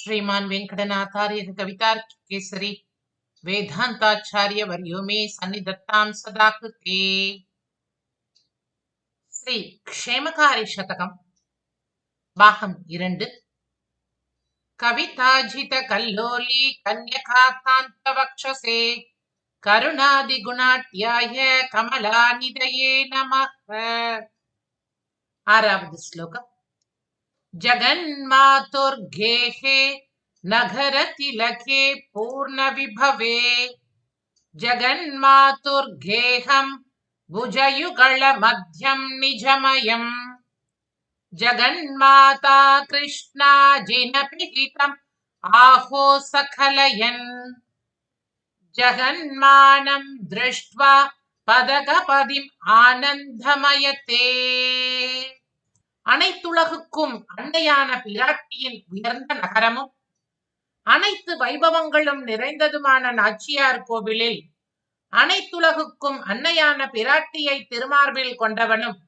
श्रीमान वेंकटनाथार्य कवितार्किकेसरी वेदांताचार्य वर्यो मे सन्निधत्तां सदा कृते। श्री क्षेमकारी शतकम भागम 2 कविताजित कल्लोली कन्यकाकांत वक्षसे करुणादि गुणाट्याय कमलानिधये नमः। आरावद श्लोक जगन्मातुर्गेहे नगरतिलके पूर्ण विभवे जगन्मातुर्गेहं भुजयुगल मध्यं निजमयम् जगन्माता कृष्णा जिनपिहितम् आहो सकलयन् जगन्मानं दृष्ट्वा पदगपदिम् आनन्दमयते। அனைத்துலகுக்கும் அன்னையான பிராட்டியின் உயர்ந்த நகரமும் அனைத்து வைபவங்களும் நிறைந்ததுமான நாச்சியார் கோவிலில் அனைத்துலகுக்கும் அன்னையான பிராட்டியை திருமார்பில் கொண்டவனும்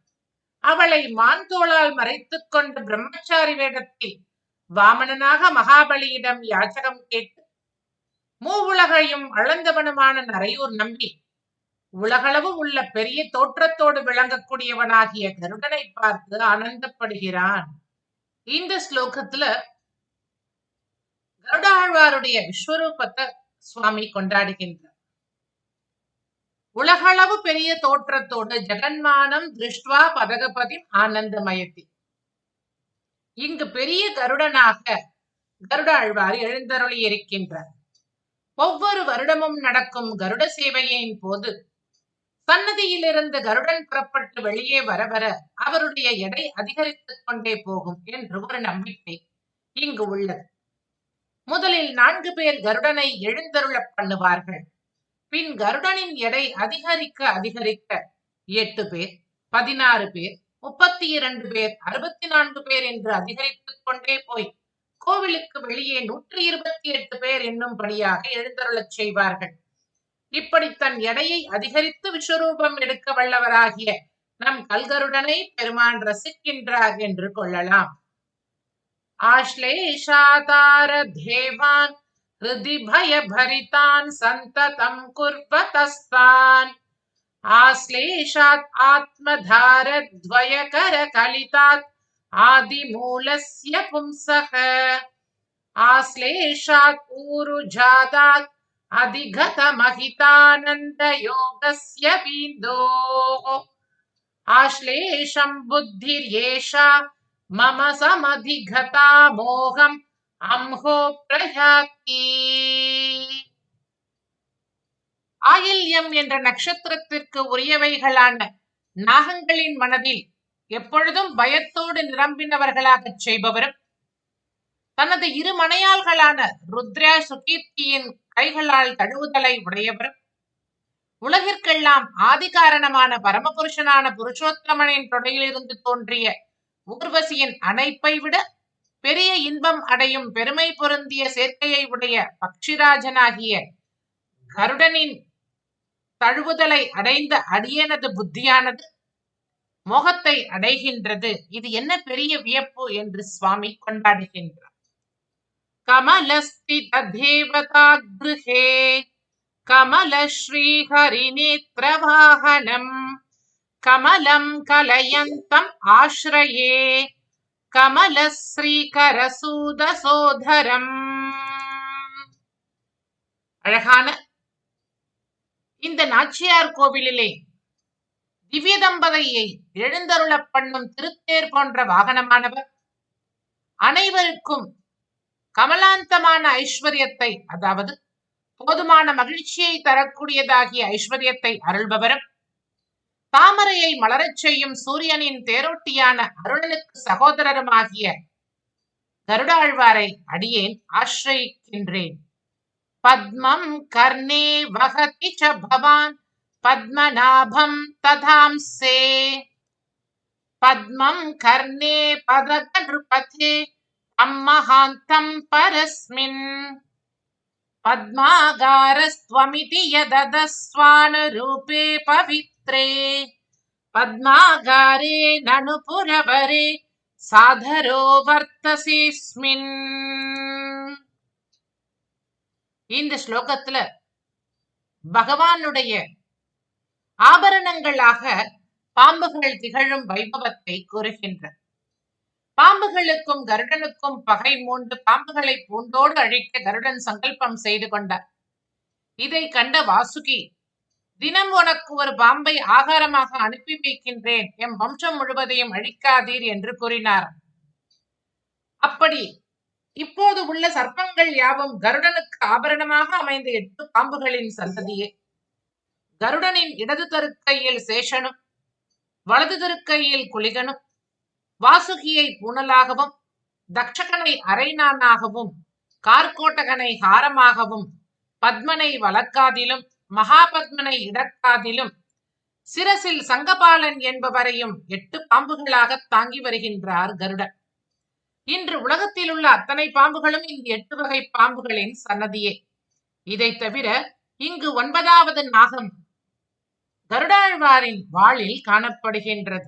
அவளை மான்தோளால் மறைத்துக் கொண்டு பிரம்மச்சாரி வேடத்தில் வாமனனாக மகாபலியிடம் யாச்சகம் கேட்டு மூவுலகையும் அளந்தவனுமான நரையூர் நம்பி உலகளவு உள்ள பெரிய தோற்றத்தோடு விளங்கக்கூடியவனாகிய கருடனை பார்த்து ஆனந்தப்படுகிறான். இந்த ஸ்லோகத்துல கருடாழ்வாருடைய விஸ்வரூபத்தை சுவாமி கொண்டாடுகின்றார். உலகளவு பெரிய தோற்றத்தோடு ஜெகன்மானம் திருஷ்டுவா பதகபதி ஆனந்தமயத்தி. இங்கு பெரிய கருடனாக கருடாழ்வார் எழுந்தருளி இருக்கின்றார். ஒவ்வொரு வருடமும் நடக்கும் கருட சேவையின் போது சன்னதியிலிருந்து கருடன் புறப்பட்டு வெளியே வர வர அவருடைய எடை அதிகரித்துக் கொண்டே போகும் என்று ஒரு நம்பிக்கை இங்கு உள்ளது. முதலில் 4 பேர் கருடனை எழுந்தருள பண்ணுவார்கள். பின் கருடனின் எடை அதிகரிக்க அதிகரிக்க 8 பேர், 16 பேர், 32 பேர், 64 பேர் என்று அதிகரித்துக் கொண்டே போய் கோவிலுக்கு வெளியே 128 பேர் என்னும்படியாக எழுந்தருளச் செய்வார்கள். இப்படி தன் எடையை அதிகரித்து விஸ்வரூபம் எடுக்க வல்லவராகிய நம் கல்கருடனை பெருமான் ரசிக்கின்றார் என்று கொள்ளலாம். ஆஸ்லேஷாதார தேவான் ஹிருதி பய பரிதான் சந்ததம் குர்வதஸ்தான் ஆஸ்லேஷாத் ஆத்மதார த்வயகர கலிதாத் ஆதிமூலஸ்ய பும்சக ஆஸ்லேஷாத் ஊருஜாதாத் அதிகத மகிதானந்த யோகஸ்ய பீந்தோः ஆஸ்லேஷம் புத்திர்யேஷா மம சமதிகதா மோகம் அம்ஹோ பிரயாத்தி. ஆயில்யம் என்ற நட்சத்திரத்திற்கு உரியவைகளான நாகங்களின் மனதில் எப்பொழுதும் பயத்தோடு நிரம்பினவர்களாக செய்பவரும் தனது 2 மனையாள்களான ருத்ரா சுகீர்த்தியின் கைகளால் தழுவுதலை உடையவரும் உலகிற்கெல்லாம் ஆதி காரணமான பரமபுருஷனான புருஷோத்தமனின் தொடையிலிருந்து தோன்றிய ஊர்வசியின் அணைப்பை விட பெரிய இன்பம் அடையும் பெருமை பொருந்திய சேர்க்கையை உடைய பக்ஷிராஜனாகிய கருடனின் தழுவுதலை அடைந்த அடியனது புத்தியானது மோகத்தை அடைகின்றது. இது என்ன பெரிய வியப்பு என்று சுவாமி கொண்டாடுகின்றார். கமலஸ்தித தேவதா கிருஹே கமல ஸ்ரீஹரிநேத்ரவாஹனம் கமலம் கலயந்தம் ஆஸ்ரயே கமல ஸ்ரீகரசூதசோதரம். அழகான இந்த நாச்சியார் கோவிலிலே திவ்ய தம்பதியை எழுந்தருள பண்ணும் திருத்தேர் போன்ற வாகனமானவர் அனைவருக்கும் கமலாந்தமான ஐஸ்வர்யத்தை, அதாவது போதுமான மகிழ்ச்சியை தரக்கூடியதாகிய ஐஸ்வர்யத்தை அருள்பவரும் தாமரையை மலரச் செய்யும் சூரியனின் தேரோட்டியான அருளனுக்கு சகோதரருமாகிய கருடாழ்வாரை அடியேன் ஆශ්‍රயிக்கின்றேன். பத்மம் கர்ணே வஹதி ச பவான் பத்மநாபம் ததாம்சே பத்மம் கர்ணே பதக நிருபதே அம்மஹாந்தம் பரஸ்மின் பத்மாகாரஸ்த்வமிதி யததஸ்வானுரூபே பவித்ரே பத்மாகாரே நனுபுரவரே சாதரோ வர்த்தசேஸ்மின். இந்த ஸ்லோகத்துல பகவானுடைய ஆபரணங்களாக பாம்புகள் திகழும் வைபவத்தை கூறுகின்ற. பாம்புகளுக்கும் கருடனுக்கும் பகை மூண்டு பாம்புகளை பூண்டோடு அழிக்க கருடன் சங்கல்பம் செய்து கொண்டார். இதை கண்ட வாசுகி, தினம் உனக்கு ஒரு பாம்பை ஆகாரமாக அனுப்பி வைக்கின்றேன், எம் வம்சம் முழுவதையும் அழிக்காதீர் என்று கூறினார். அப்படி இப்போது உள்ள சர்ப்பங்கள் யாவும் கருடனுக்கு ஆபரணமாக அமைந்த 8 பாம்புகளின் சந்ததியே. கருடனின் இடது தருக்கையில் சேஷனும் வலது திருக்கையில் குளிகனும் வாசுகியை பூணலாகவும் தக்ஷகனை அரைநானாகவும் கார்கோட்டகனை ஹாரமாகவும் பத்மனை வலக்காதிலும் மகாபத்மனை இடக்காதிலும் சிரசில் சங்கபாலன் என்பவரையும் 8 பாம்புகளாக தாங்கி வருகின்றார் கருடன். இன்று உலகத்தில் உள்ள அத்தனை பாம்புகளும் இந்த 8 வகை பாம்புகளின் சன்னதியே. இதை தவிர இங்கு 9வது நாகம் கருடாழ்வாரின் வாளில் காணப்படுகின்றது.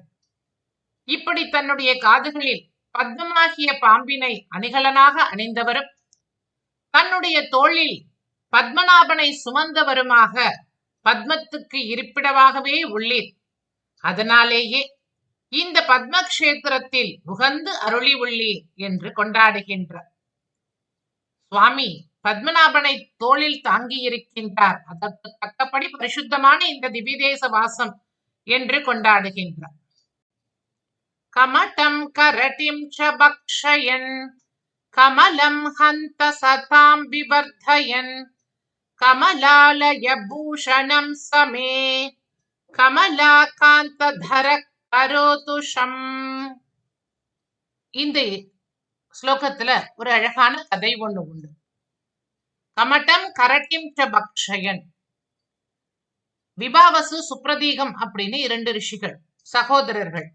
இப்படி தன்னுடைய காதுகளில் பத்மமாகிய பாம்பினை அணிகலனாக அணிந்தவரும் தன்னுடைய தோளில் பத்மநாபனை சுமந்தவருமாக பத்மத்துக்கு இருப்பிடமாகவே உள்ளீர். அதனாலேயே இந்த பத்மக்ஷேத்திரத்தில் உகந்து அருளி உள்ளீர் என்று கொண்டாடுகின்றார். சுவாமி பத்மநாபனை தோளில் தாங்கி இருக்கின்றார். அதற்கு தக்கபடி பரிசுத்தமான இந்த திவ்யதேச வாசம் என்று கொண்டாடுகின்றார். கமடம் கரட்டிம் ச பக்ஷயன் கமலம் ஹந்த சதாம் விவர்தயன் கமலாலய பூஷணம் சமே கமலாகாந்த தர கரோதுஷம். இந்த ஸ்லோகத்துல ஒரு அழகான கதை ஒண்ணு உண்டு. கமட்டம் கரட்டிம் ச பக்ஷயன். விபாவசு சுப்ரதீகம் அப்படின்னு 2 ரிஷிகள், சகோதரர்கள்.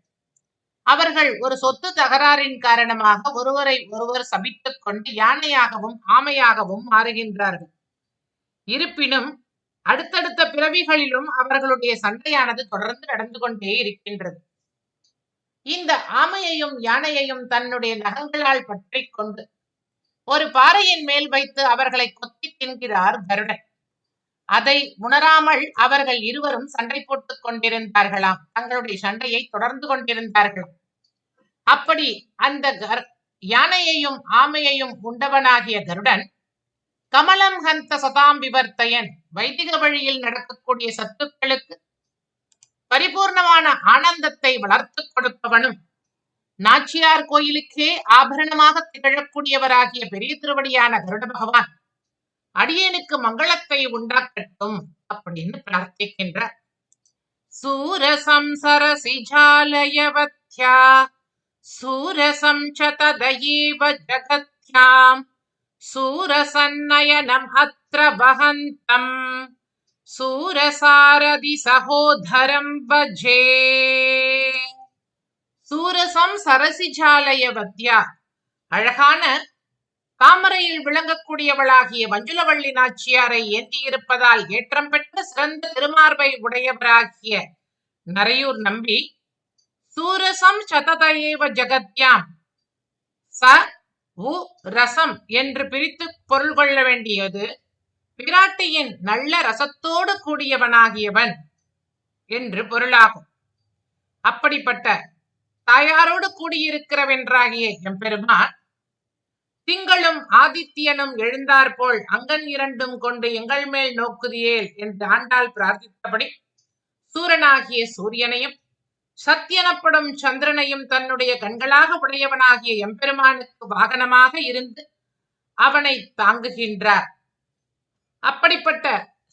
அவர்கள் ஒரு சொத்து தகராறின் காரணமாக ஒருவரை ஒருவர் சபித்துக் கொண்டு யானையாகவும் ஆமையாகவும் மாறுகின்றார்கள். இருப்பினும் அடுத்தடுத்த பிறவிகளிலும் அவர்களுடைய சண்டையானது தொடர்ந்து நடந்து கொண்டே இருக்கின்றது. இந்த ஆமையையும் யானையையும் தன்னுடைய நகங்களால் பற்றி கொண்டு ஒரு பாறையின் மேல் வைத்து அவர்களை கொத்தி தின்கிறார் கருடன். அதை உணராமல் அவர்கள் இருவரும் சண்டை போட்டுக் கொண்டிருந்தார்களாம். தங்களுடைய சண்டையை தொடர்ந்து கொண்டிருந்தார்களாம். அப்படி அந்த யானையையும் ஆமையையும் உண்டவனாகிய கருடன் கமலம் ஹந்த சதாம் விவர்த்தயன், வைதிக வழியில் நடக்கக்கூடிய சத்துக்களுக்கு பரிபூர்ணமான ஆனந்தத்தை வளர்த்து கொடுப்பவனும் நாச்சியார் கோயிலுக்கே ஆபரணமாக திகழக்கூடியவராகிய பெரிய திருவடியான கருட பகவான் அடியேனுக்கு மங்களத்தை உண்டாக்கட்டும் அப்படின்னு பிரார்த்திக்கின்றார். சூரசம் சரசிஜாலயவத்யா சூரசம் சததயேவ ஜகத்யாம் சூரசன்னயனம் அத்ர வஹந்தம் சூரசாரதி சகோதரம் பஜே. சூரசம் சரசிஜாலயவத்யா, அழகான தாமரையில் விளங்கக்கூடியவளாகிய மஞ்சுளவள்ளி நாச்சியாரை ஏந்தி இருப்பதால் ஏற்றம் பெற்ற சிறந்த திருமார்பை உடையவராகிய நரையூர் நம்பி சூரசம் சததயேவ ஜகத்யாம், ச உ ரசம் என்று பிரித்து பொருள் கொள்ள வேண்டியது பிராட்டியின் நல்ல ரசத்தோடு கூடியவனாகியவன் என்று பொருளாகும். அப்படிப்பட்ட தாயாரோடு கூடியிருக்கிறவென்றாகிய எம்பெருமான் திங்களும் ஆதித்யனும் எழுந்தாற்போல் அங்கன் 2 கொண்டு எங்கள் மேல் நோக்குதியேல் என்று ஆண்டாள் பிரார்த்தித்தபடி சூரனாகிய சூரியனையும் சத்யனப்படும் சந்திரனையும் தன்னுடைய கண்களாக உடையவனாகிய எம்பெருமானுக்கு வாகனமாக இருந்து அவனை தாங்குகின்றார். அப்படிப்பட்ட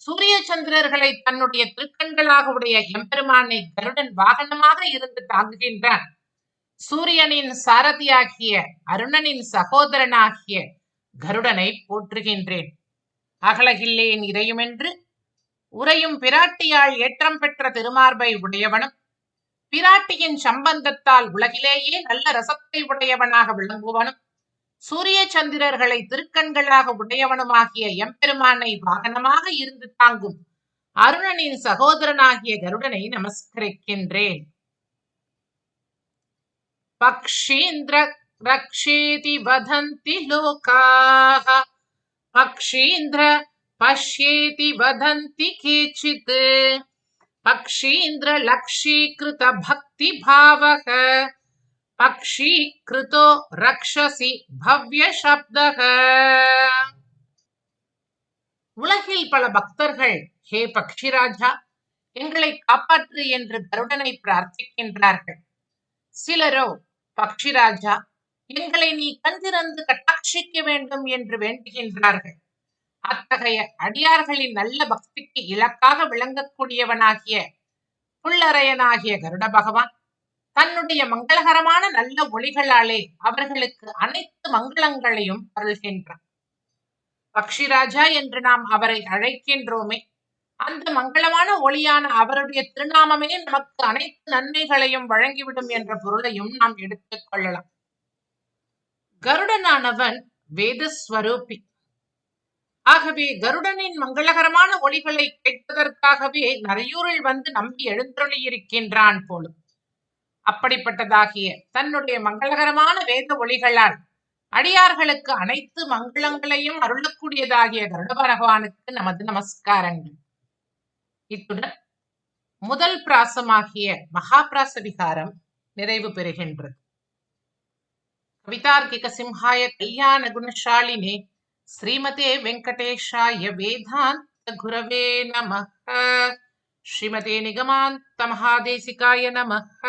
சூரிய சந்திரர்களை தன்னுடைய திருக்கண்களாக உடைய எம்பெருமானை கருடன் வாகனமாக இருந்து தாங்குகின்றான். சூரியனின் சாரதியாகிய அருணனின் சகோதரனாகிய கருடனை போற்றுகின்றேன். அகலகில்லேன் இறையுமென்று உரையும் பிராட்டியால் ஏற்றம் பெற்ற திருமார்பை உடையவனும் பிராட்டியின் சம்பந்தத்தால் உலகிலேயே நல்ல ரசத்தை உடையவனாக விளங்குவனும் சூரிய சந்திரர்களை திருக்கண்களாக உடையவனுமாகிய எம்பெருமானை வாகனமாக இருந்து தாங்கும் அருணனின் சகோதரனாகிய கருடனை நமஸ்கரிக்கின்றேன். பக்ஷீந்திர ரக்ஷேதி வதந்தி லோகாஹ पक्षीन्द्र पश्येति वदन्ति केचित् पक्षीन्द्र लक्षीकृत भक्तिभावः पक्षीकृतो रक्षसि भव्य शब्दः. உலகில் பல பக்தர்கள் ஹே பக்ஷிராஜா எங்களை காப்பாற்று என்று கருடனை பிரார்த்திக்கின்றார்கள். சிலரோ பக்ஷிராஜா எங்களை நீ கண்டிருந்து கட்டாட்சிக்க வேண்டும் என்று வேண்டுகின்றார்கள். அத்தகைய அடியார்களின் நல்ல பக்திக்கு இலக்காக விளங்கக்கூடியவனாகிய புல்லரையனாகிய கருட பகவான் தன்னுடைய மங்களகரமான நல்ல ஒளிகளாலே அவர்களுக்கு அனைத்து மங்களங்களையும் அருள்கின்றான். பக்ஷிராஜா என்று நாம் அவரை அழைக்கின்றோமே, அந்த மங்களமான ஒளியான அவருடைய திருநாமமே நமக்கு அனைத்து நன்மைகளையும் வழங்கிவிடும் என்ற பொருளையும் நாம் எடுத்துக் கொள்ளலாம். கருடனானவன் வேதஸ்வரூபி. ஆகவே கருடனின் மங்களகரமான ஒளிகளை கேட்பதற்காகவே நரையூரில் வந்து நம்பி எழுந்தருளியிருக்கின்றான் போலும். அப்படிப்பட்டதாகிய தன்னுடைய மங்களகரமான வேத ஒளிகளால் அடியார்களுக்கு அனைத்து மங்களங்களையும் அருளக்கூடியதாகிய கருட பகவானுக்கு நமது நமஸ்காரங்கள். இத்துடன் முதல் பிராசமாகிய மகாபிராச விகாரம் நிறைவு பெறுகின்றது. கவிதார்க்கிக சிம்ஹாய கல்யாண குணசாலினே ஸ்ரீமதே வெங்கடேஷாய வேதாந்த குரவே நமஹ. ஸ்ரீமதே நிகமாந்த மகாதேசிகாய நமஹ.